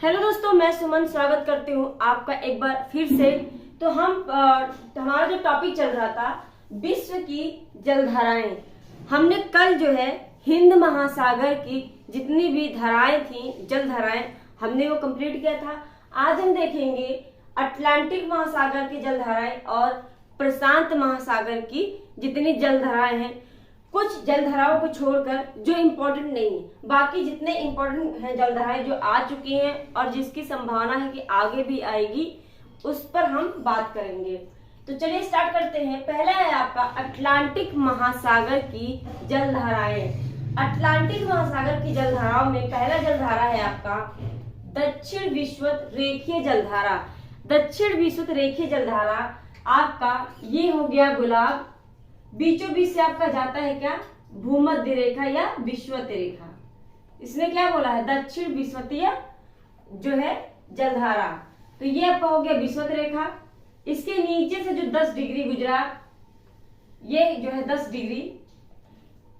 Hello दोस्तों, मैं सुमन स्वागत करती हूँ आपका एक बार फिर से। तो हमारा जो टॉपिक चल रहा था विश्व की जलधाराएं, हमने कल जो है हिंद महासागर की जितनी भी धाराएं थी, जलधाराएं, हमने वो कंप्लीट किया था। आज हम देखेंगे अटलांटिक महासागर की जलधाराएं और प्रशांत महासागर की जितनी जलधाराएं हैं। कुछ जलधाराओं को छोड़कर जो इम्पोर्टेंट नहीं है, बाकी जितने इम्पोर्टेंट हैं जलधाराएं जो आ चुकी हैं और जिसकी संभावना है कि आगे भी आएगी, उस पर हम बात करेंगे। तो चलिए स्टार्ट करते हैं। पहला है आपका अटलांटिक महासागर की जलधाराएं। अटलांटिक महासागर की जलधाराओं में पहला जलधारा है आपका दक्षिण विषुवत रेखीय जलधारा। दक्षिण विषुवत रेखीय जलधारा आपका ये हो गया गुलाब, बीचों बीच से आपका जाता है क्या, भूमध्य रेखा या विषुवत रेखा। इसने क्या बोला है, दक्षिण विषुवतीय जो है जलधारा। तो ये आपका हो गया विषुवत रेखा। इसके नीचे से जो 10 डिग्री गुजरा, ये जो है 10 डिग्री,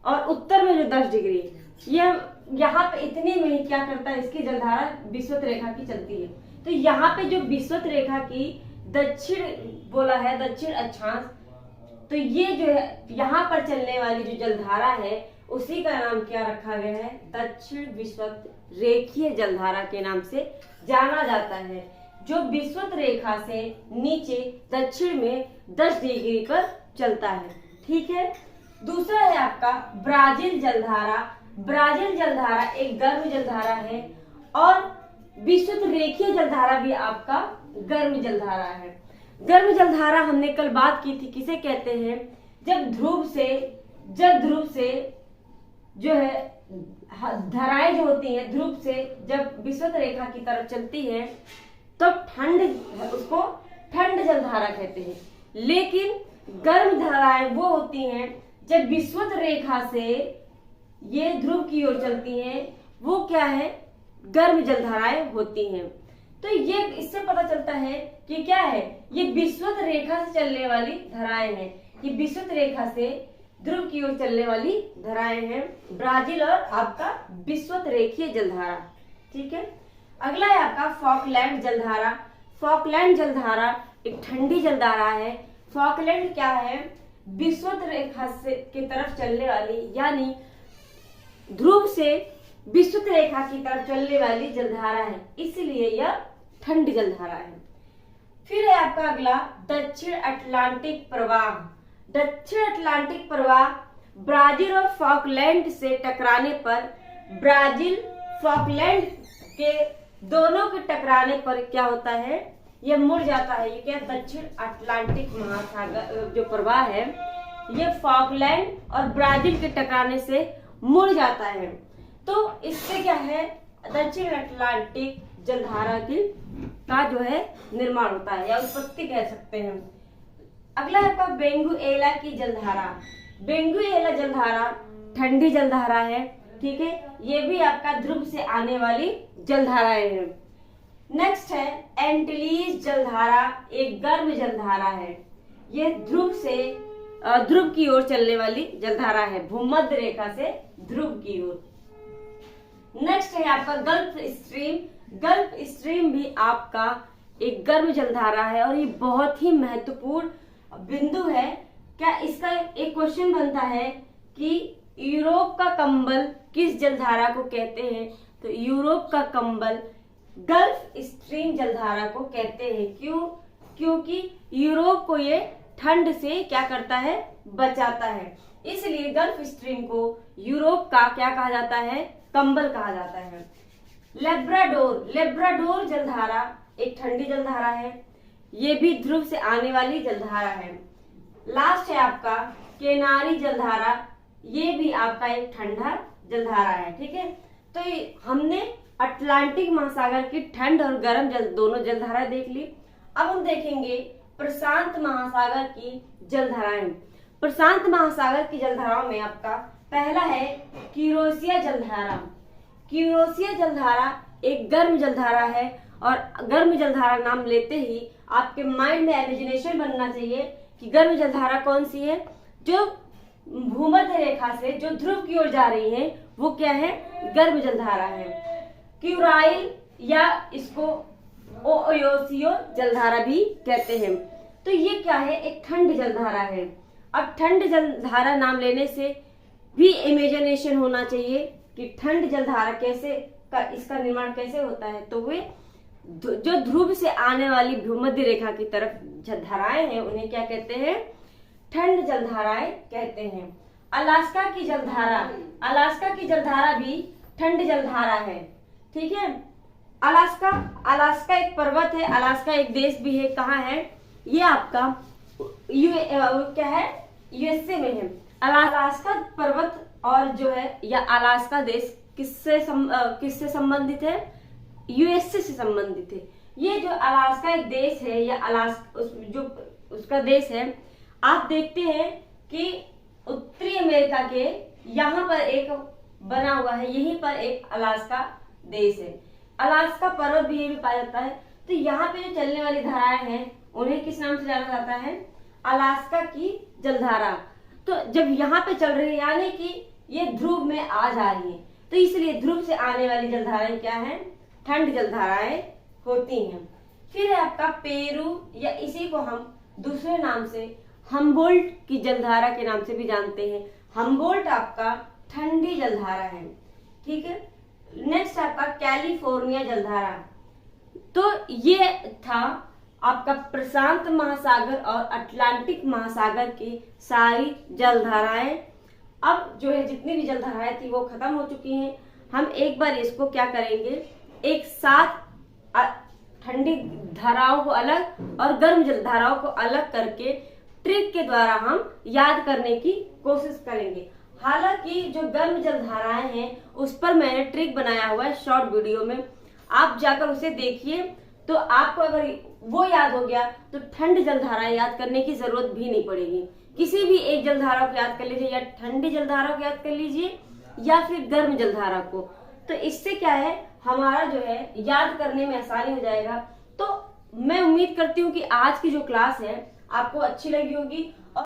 और उत्तर में जो 10 डिग्री, ये यहाँ पे इतने में ही क्या करता है, इसकी जलधारा विषुवत रेखा की चलती है। तो यहाँ पे जो विषुवत रेखा की दक्षिण बोला है, दक्षिण अक्षांश, तो ये जो है यहाँ पर चलने वाली जो जलधारा है उसी का नाम क्या रखा गया है, दक्षिण विषुवत रेखीय जलधारा के नाम से जाना जाता है, जो विषुवत रेखा से नीचे दक्षिण में 10 डिग्री पर चलता है। ठीक है। दूसरा है आपका ब्राजील जलधारा। ब्राजील जलधारा एक गर्म जलधारा है और विषुवत रेखीय जलधारा भी आपका गर्म जलधारा है। गर्म जलधारा हमने कल बात की थी, किसे कहते हैं, जब ध्रुव से जो है धाराएं जो होती हैं, ध्रुव से जब विषुवत रेखा की तरफ चलती है तो उसको ठंड जलधारा कहते हैं। लेकिन गर्म धाराएं वो होती हैं जब विषुवत रेखा से ये ध्रुव की ओर चलती हैं, वो क्या है, गर्म जलधाराएं होती हैं। तो ये इससे पता चलता है कि क्या है, ये विषुवत रेखा से चलने वाली धाराएं हैं। ये विषुवत रेखा से ध्रुव की ओर चलने वाली धाराएं हैं, ब्राजील और आपका विषुवत रेखीय जलधारा। ठीक है। अगला है आपका फॉकलैंड जलधारा। फॉकलैंड जलधारा एक ठंडी जलधारा है। फॉकलैंड क्या है, विषुवत रेखा से की तरफ चलने वाली, यानी ध्रुव से विषुवत रेखा की तरफ चलने वाली जलधारा है, इसलिए यह ठंडी जलधारा है। फिर है आपका अगला दक्षिण अटलांटिक प्रवाह। दक्षिण अटलांटिक प्रवाह ब्राजील और फॉकलैंड से टकराने पर, ब्राजील फॉकलैंड के दोनों के टकराने पर क्या होता है, यह मुड़ जाता है। ये क्या, दक्षिण अटलांटिक महासागर जो प्रवाह है, ये फॉकलैंड और ब्राजील के टकराने से मुड़ जाता है। तो इससे क्या है, दक्षिण अटलांटिक जलधारा का जो है निर्माण होता है या उत्पत्ति कह सकते हैं। अगला है आपका वेनेजुएला की जलधारा। वेनेजुएला जलधारा ठंडी जलधारा है। ठीक है। ये भी आपका ध्रुव से आने वाली जलधाराएं हैं। नेक्स्ट है एंटीलीज जलधारा, एक गर्म जलधारा है। ये ध्रुव की ओर चलने वाली जलधारा है, भूमध्य रेखा से ध्रुव की ओर। नेक्स्ट है आपका गल्फ स्ट्रीम। गल्फ स्ट्रीम भी आपका एक गर्म जलधारा है और ये बहुत ही महत्वपूर्ण बिंदु है। क्या इसका एक क्वेश्चन बनता है कि यूरोप का कंबल किस जलधारा को कहते हैं, तो यूरोप का कंबल गल्फ स्ट्रीम जलधारा को कहते हैं। क्यों? क्योंकि यूरोप को ये ठंड से क्या करता है, बचाता है, इसलिए गल्फ स्ट्रीम को यूरोप का क्या कहा जाता है, कंबल कहा जाता है। लेब्राडोर जलधारा एक ठंडी जलधारा है, ये भी ध्रुव से आने वाली जलधारा है। लास्ट है आपका केनारी जलधारा, ये भी आपका एक ठंडा जलधारा है। ठीक है। तो हमने अटलांटिक महासागर की ठंड और गर्म दोनों जलधारा देख ली। अब हम देखेंगे प्रशांत महासागर की जलधाराएं। प्रशांत महासागर की जलधाराओं में आपका पहला है क्यूरोसिया जलधारा। क्यूरोसिया जलधारा एक गर्म जलधारा है और गर्म जलधारा नाम लेते ही आपके माइंड में इमेजिनेशन बनना चाहिए कि गर्म जलधारा कौन सी है, जो भूमध्य रेखा से जो ध्रुव की ओर जा रही है, वो क्या है, गर्म जलधारा है। क्यूराइल या इसको ओयोसियो जलधारा भी कहते हैं। तो ये क्या है, एक ठंड जलधारा है। अब ठंड जलधारा नाम लेने से भी इमेजिनेशन होना चाहिए कि ठंड जलधारा कैसे इसका निर्माण कैसे होता है। तो वे जो ध्रुव से आने वाली भूमध्य रेखा की तरफ धाराएं हैं उन्हें क्या कहते हैं, ठंड जलधाराएं कहते हैं। अलास्का की जलधारा भी ठंड जलधारा है। ठीक है, अलास्का एक पर्वत है, अलास्का एक देश भी है। कहाँ है ये आपका क्या है, यूएसए में है। अलास्का पर्वत और जो है या अलास्का देश किससे संबंधित है, यूएसए से संबंधित है। ये जो अलास्का एक देश है या जो उसका देश है, आप देखते हैं कि उत्तरी अमेरिका के यहाँ पर एक बना हुआ है, यहीं पर एक अलास्का देश है। अलास्का पर्वत भी ये भी पाया जाता है। तो यहाँ पे जो चलने वाली धाराएं हैं उन्हें किस नाम से जाना जाता है, अलास्का की जलधारा। तो जब यहाँ पे चल रही है यानी कि ये ध्रुव में आ जा रही है, तो इसलिए ध्रुव से आने वाली जलधाराएं क्या है, ठंड जलधाराएं होती हैं। फिर है आपका पेरू, या इसी को हम दूसरे नाम से हम्बोल्ट की जलधारा के नाम से भी जानते हैं। हम्बोल्ट आपका ठंडी जलधारा है। ठीक है, नेक्स्ट आपका कैलिफोर्निया जलधारा। तो ये था आपका प्रशांत महासागर और अटलांटिक महासागर की सारी जलधाराएं। अब जो है जितनी भी जलधाराएं थी वो खत्म हो चुकी हैं। हम एक बार इसको क्या करेंगे, एक साथ ठंडी धाराओं को अलग और गर्म जलधाराओं को अलग करके ट्रिक के द्वारा हम याद करने की कोशिश करेंगे। हालांकि जो गर्म जलधाराएं हैं उस पर मैंने ट्रिक बनाया हुआ है शॉर्ट वीडियो में, आप जाकर उसे देखिए। तो आपको अगर वो याद हो गया तो ठंड जलधाराएं याद करने की जरूरत भी नहीं पड़ेगी। किसी भी एक जलधारा को याद कर लीजिए, या ठंडी जलधारा को याद कर लीजिए या फिर गर्म जलधारा को। तो इससे क्या है, हमारा जो है याद करने में आसानी हो जाएगा। तो मैं उम्मीद करती हूँ कि आज की जो क्लास है आपको अच्छी लगी होगी।